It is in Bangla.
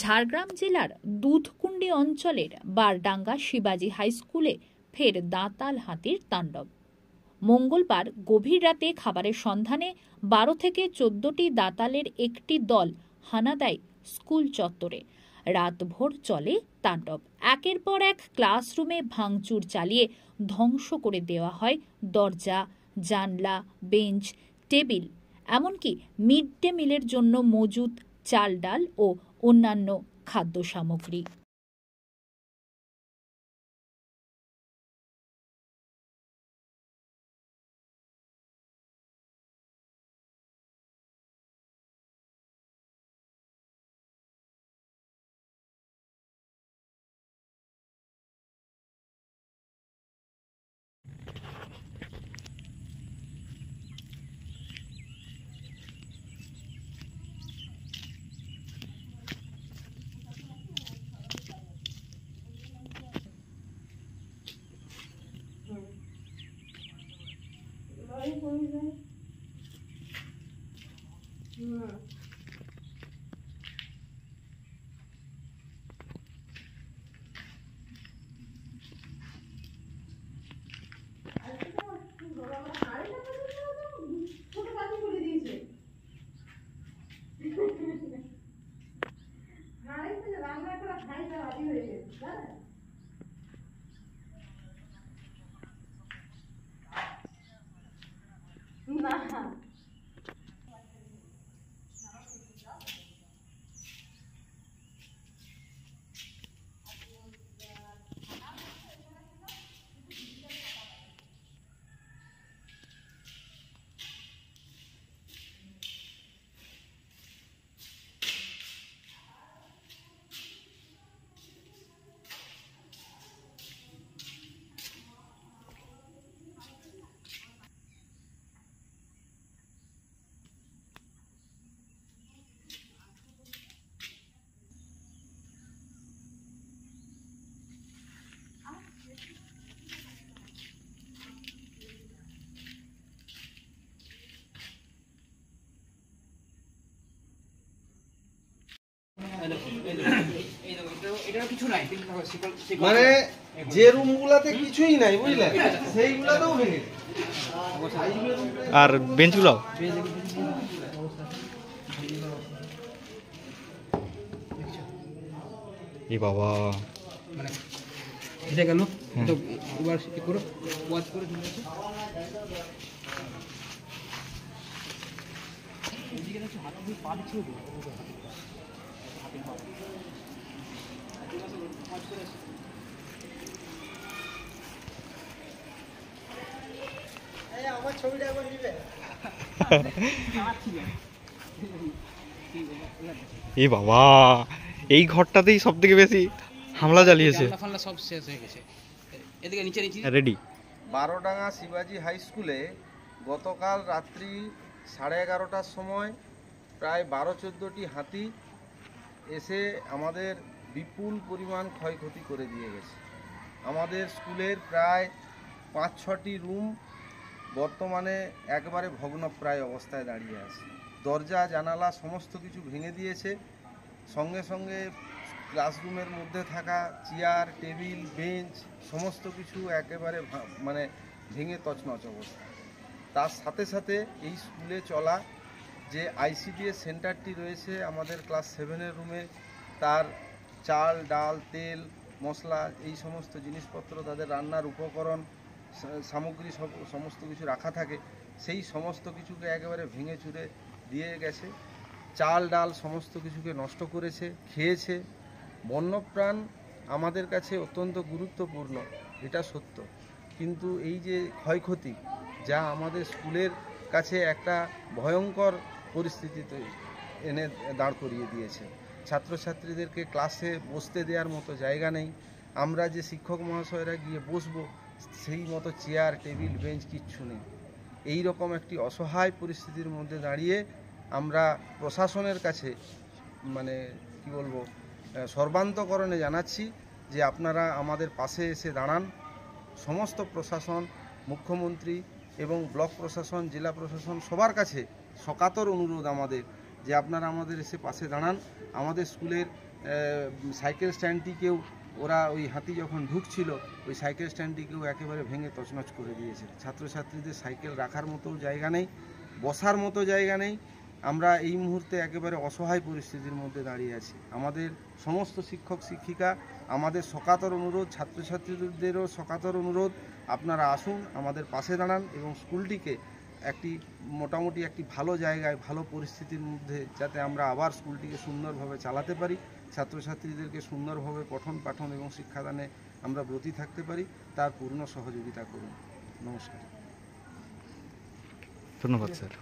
ঝাড়গ্রাম জেলার দুধকুন্ডি অঞ্চলের বারডাঙ্গা শিবাজি হাই স্কুলে ফের দাঁতাল হাতির তাণ্ডব। মঙ্গলবার গভীর রাতে খাবারের সন্ধানে 12 থেকে 14টি দাঁতালের একটি দল হানা দেয় স্কুল চত্বরে। রাতভর চলে তাণ্ডব। একের পর এক ক্লাসরুমে ভাঙচুর চালিয়ে ধ্বংস করে দেওয়া হয় দরজা, জানলা, বেঞ্চ, টেবিল, এমনকি মিড ডে মিলের জন্য মজুত চাল, ডাল ও অন্যান্য খাদ্য সামগ্রী। মানে যে রুমগুলাতে কিছুই নাই বুঝলেন, সেইগুলাতেও ভেঙে আর বেঞ্চগুলো এ বাবা মানে এটা কেন তো এবার করো ওয়াচ করে দিন এদিকে দেখো হাত দিয়ে পা দিচ্ছিল তো আমার ছবিটা একবার নিবে। এ বাবা, এই ঘরটাতেই সব থেকে বেশি হামলা চালিয়েছে। সব শেষ হয়ে গেছে। এদিকে নিচে রেডি। বারোডাঙ্গা শিবাজি হাই স্কুলে গতকাল রাত্রি 11:30টার সময় প্রায় 12-14টি হাতি এসে আমাদের বিপুল পরিমাণ ক্ষয়ক্ষতি করে দিয়ে গেছে। আমাদের স্কুলের প্রায় 5-6টি রুম বর্তমানে একবারে ভগ্নপ্রায় অবস্থায় দাঁড়িয়ে আছে। দরজা, জানালা সমস্ত কিছু ভেঙে দিয়েছে। সঙ্গে সঙ্গে ক্লাসরুমের মধ্যে থাকা চেয়ার, টেবিল, বেঞ্চ সমস্ত কিছু একেবারে মানে ভেঙে তছনছ অবস্থা। তার সাথে সাথে এই স্কুলে চলা যে ICDS সেন্টারটি রয়েছে আমাদের ক্লাস 7-এর রুমে, তার চাল, ডাল, তেল, মশলা এই সমস্ত জিনিসপত্র, তাদের রান্নার উপকরণ সামগ্রী সমস্ত কিছু রাখা থাকে, সেই সমস্ত কিছুকে একেবারে ভেঙে চুরে দিয়ে গেছে। চাল, ডাল সমস্ত কিছুকে নষ্ট করেছে, খেয়েছে। বন্যপ্রাণ আমাদের কাছে অত্যন্ত গুরুত্বপূর্ণ, এটা সত্য, কিন্তু এই যে ক্ষয়ক্ষতি যা আমাদের স্কুলের কাছে একটা ভয়ঙ্কর পরিস্থিতিতে এনে দাঁড় করিয়ে দিয়েছে। ছাত্রছাত্রীদেরকে ক্লাসে বসতে দেওয়ার মতো জায়গা নেই। আমরা যে শিক্ষক মহাশয়রা গিয়ে বসবো সেই মতো চেয়ার, টেবিল, বেঞ্চ কিচ্ছু নেই। এই রকম একটি অসহায় পরিস্থিতির মধ্যে দাঁড়িয়ে আমরা প্রশাসনের কাছে মানে কি বলবো, সর্বান্তকরণে জানাচ্ছি যে আপনারা আমাদের পাশে এসে দাঁড়ান। সমস্ত প্রশাসন, মুখ্যমন্ত্রী এবং ব্লক প্রশাসন, জেলা প্রশাসন সবার কাছে সকাতর অনুরোধ আমাদের যে আপনারা আমাদের এসে পাশে দাঁড়ান। আমাদের স্কুলের সাইকেল স্ট্যান্ডটিকেও ওরা ওই হাতি যখন ঢুকছিল ওই সাইকেল স্ট্যান্ডটিকেও একেবারে ভেঙে তছনছ করে দিয়েছে। ছাত্রছাত্রীদের সাইকেল রাখার মতো জায়গা নেই, বসার মতো জায়গা নেই। আমরা এই মুহূর্তে একেবারে অসহায় পরিস্থিতির মধ্যে দাঁড়িয়ে আছি। আমাদের সমস্ত শিক্ষক শিক্ষিকা, আমাদের সকাতর অনুরোধ, ছাত্রছাত্রীদেরও সকাতর অনুরোধ, আপনারা আসুন, আমাদের পাশে দাঁড়ান এবং স্কুলটিকে মোটামুটি একটি ভালো জায়গায়, ভালো পরিস্থিতির মধ্যে যাতে আমরা আবার স্কুলটিকে সুন্দরভাবে চালাতে পারি, ছাত্রছাত্রীদেরকে সুন্দরভাবে পঠন পাঠন এবং শিক্ষাদানে আমরা ব্রতী থাকতে পারি, তার পূর্ণ সহযোগিতা করুন। নমস্কার। ধন্যবাদ স্যার।